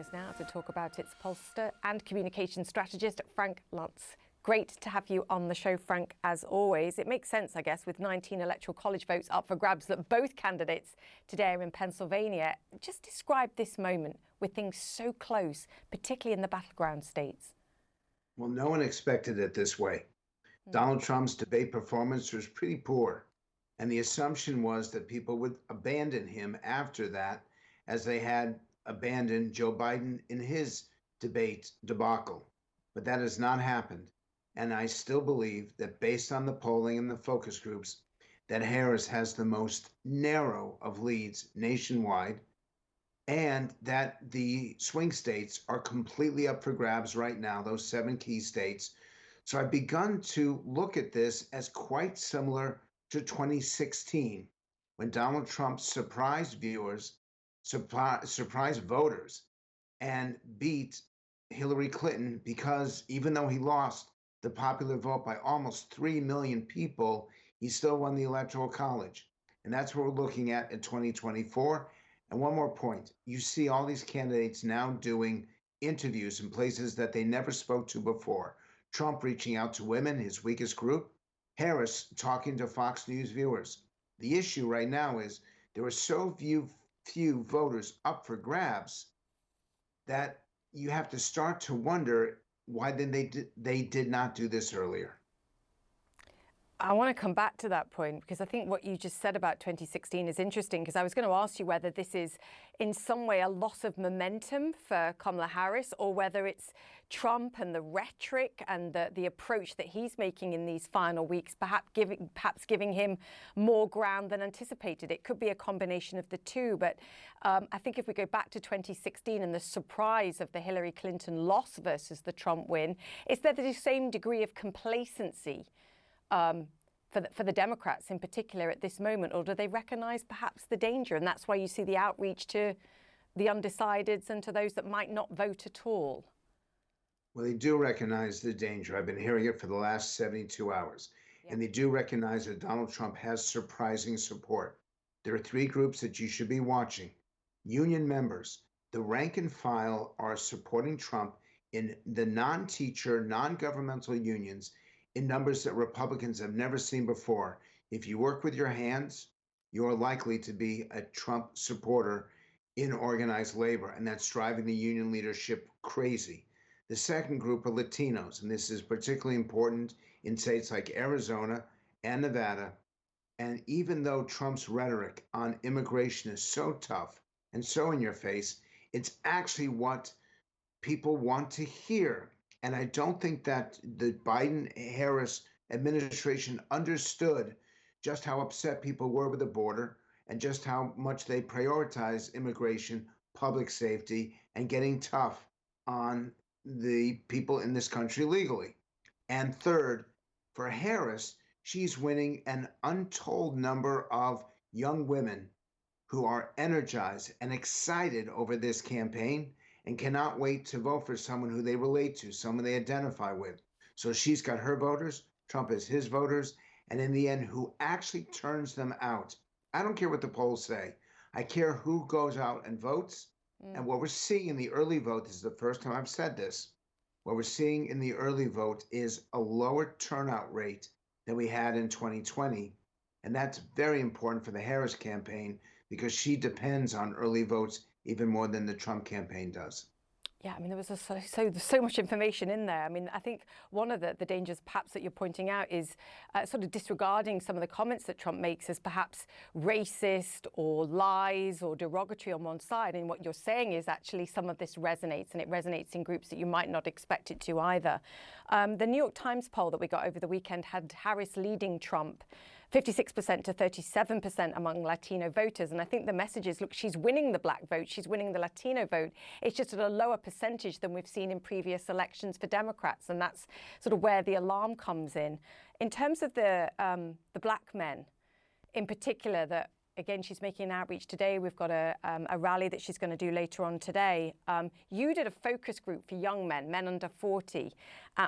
us now to talk about its pollster and communication strategist, Frank Luntz. Great to have you on the show, Frank, as always. It makes sense, I guess, with 19 electoral college votes up for grabs that both candidates today are in Pennsylvania. Just describe this moment with things so close, particularly in the battleground states. Well, no one expected it this way. Donald Trump's debate performance was pretty poor, and the assumption was that people would abandon him after that, as they had abandoned Joe Biden in his debate debacle. But that has not happened. And I still believe that based on the polling and the focus groups, that Harris has the most narrow of leads nationwide, and that the swing states are completely up for grabs right now, those 7 key states. So I've begun to look at this as quite similar to 2016, when Donald Trump surprised viewers, surprised voters, and beat Hillary Clinton because even though he lost the popular vote by almost 3 million people, he still won the Electoral College. And that's what we're looking at in 2024. And one more point, you see all these candidates now doing interviews in places that they never spoke to before. Trump reaching out to women, his weakest group. Harris talking to Fox News viewers. The issue right now is there are so few voters up for grabs that you have to start to wonder why they did not do this earlier. I want to come back to that point because I think what you just said about 2016 is interesting, because I was going to ask you whether this is in some way a loss of momentum for Kamala Harris, or whether it's Trump and the rhetoric and the approach that he's making in these final weeks, perhaps giving him more ground than anticipated. It could be a combination of the two. But I think if we go back to 2016 and the surprise of the Hillary Clinton loss versus the Trump win, is there the same degree of complacency for the Democrats in particular at this moment, or do they recognize perhaps the danger? And that's why you see the outreach to the undecideds and to those that might not vote at all. Well, they do recognize the danger. I've been hearing it for the last 72 hours. Yeah. And they do recognize that Donald Trump has surprising support. There are 3 groups that you should be watching. Union members, the rank and file, are supporting Trump in the non-teacher, non-governmental unions in numbers that Republicans have never seen before. If you work with your hands, you're likely to be a Trump supporter in organized labor, and that's driving the union leadership crazy. The second group are Latinos, and this is particularly important in states like Arizona and Nevada. And even though Trump's rhetoric on immigration is so tough and so in your face, it's actually what people want to hear. And I don't think that the Biden-Harris administration understood just how upset people were with the border and just how much they prioritize immigration, public safety, and getting tough on the people in this country legally. And third, for Harris, she's winning an untold number of young women who are energized and excited over this campaign and cannot wait to vote for someone who they relate to, someone they identify with. So she's got her voters, Trump has his voters, and in the end, who actually turns them out. I don't care what the polls say. I care who goes out and votes. And what we're seeing in the early vote, this is the first time I've said this, what we're seeing in the early vote is a lower turnout rate than we had in 2020. And that's very important for the Harris campaign because she depends on early votes even more than the Trump campaign does. Yeah, I mean, there was so much information in there. I mean, I think one of the dangers perhaps that you're pointing out is sort of disregarding some of the comments that Trump makes as perhaps racist or lies or derogatory on one side. And what you're saying is actually some of this resonates, and it resonates in groups that you might not expect it to either. The New York Times poll that we got over the weekend had Harris leading Trump 56% to 37% among Latino voters. And I think the message is, look, she's winning the black vote, she's winning the Latino vote. It's just at a lower percentage than we've seen in previous elections for Democrats. And that's sort of where the alarm comes in. In terms of the black men in particular that again, she's making an outreach today. We've got a rally that she's going to do later on today. You did a focus group for young men under 40.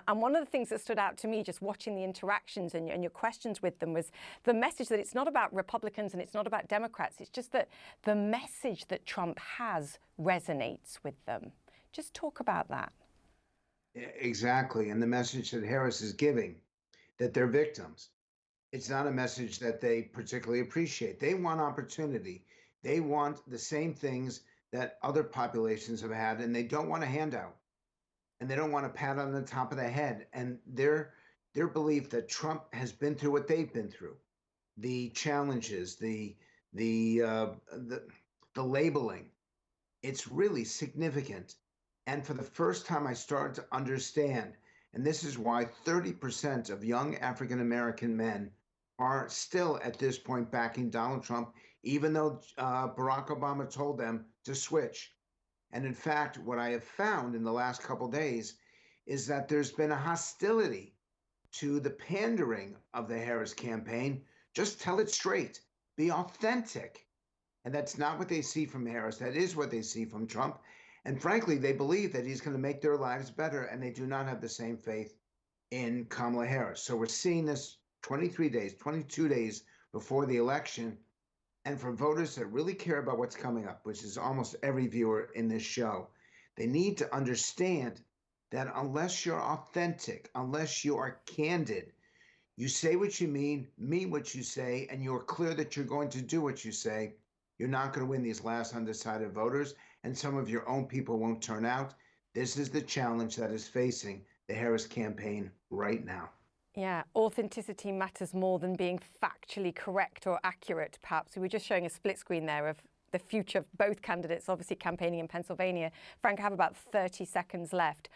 And one of the things that stood out to me just watching the interactions and your questions with them was the message that it's not about Republicans and it's not about Democrats. It's just that the message that Trump has resonates with them. Just talk about that. Exactly. And the message that Harris is giving, that they're victims. It's not a message that they particularly appreciate. They want opportunity. They want the same things that other populations have had, and they don't want a handout. And they don't want a pat on the top of the head. And their belief that Trump has been through what they've been through, the challenges, the labeling, it's really significant. And for the first time, I started to understand, and this is why 30% of young African-American men are still at this point backing Donald Trump, even though Barack Obama told them to switch. And in fact, what I have found in the last couple of days is that there's been a hostility to the pandering of the Harris campaign. Just tell it straight, be authentic. And that's not what they see from Harris. That is what they see from Trump. And frankly, they believe that he's going to make their lives better, and they do not have the same faith in Kamala Harris. So we're seeing this 23 days, 22 days before the election. And for voters that really care about what's coming up, which is almost every viewer in this show, they need to understand that unless you're authentic, unless you are candid, you say what you mean what you say, and you're clear that you're going to do what you say, you're not going to win these last undecided voters, and some of your own people won't turn out. This is the challenge that is facing the Harris campaign right now. Yeah, authenticity matters more than being factually correct or accurate, perhaps. We were just showing a split screen there of the future of both candidates, obviously campaigning in Pennsylvania. Frank, I have about 30 seconds left.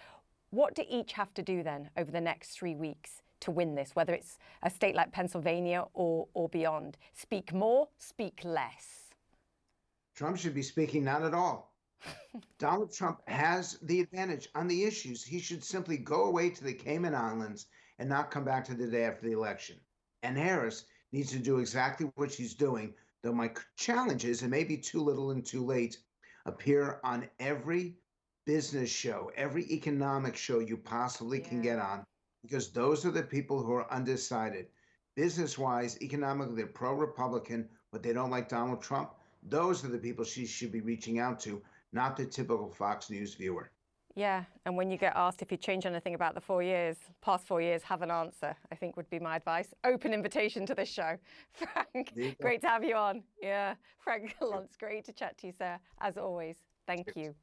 What do each have to do then over the next 3 weeks to win this, whether it's a state like Pennsylvania or beyond? Speak more, speak less. Trump should be speaking not at all. Donald Trump has the advantage on the issues. He should simply go away to the Cayman Islands and not come back to the day after the election. And Harris needs to do exactly what she's doing, though my challenge is, and maybe too little and too late, appear on every business show, every economic show you possibly can get on, because those are the people who are undecided. Business-wise, economically, they're pro-Republican, but they don't like Donald Trump. Those are the people she should be reaching out to, not the typical Fox News viewer. Yeah, and when you get asked if you change anything about the past 4 years, have an answer, I think would be my advice. Open invitation to this show. Frank, great to have you on. Yeah, Frank Luntz, great to chat to you, sir, as always. Thank you.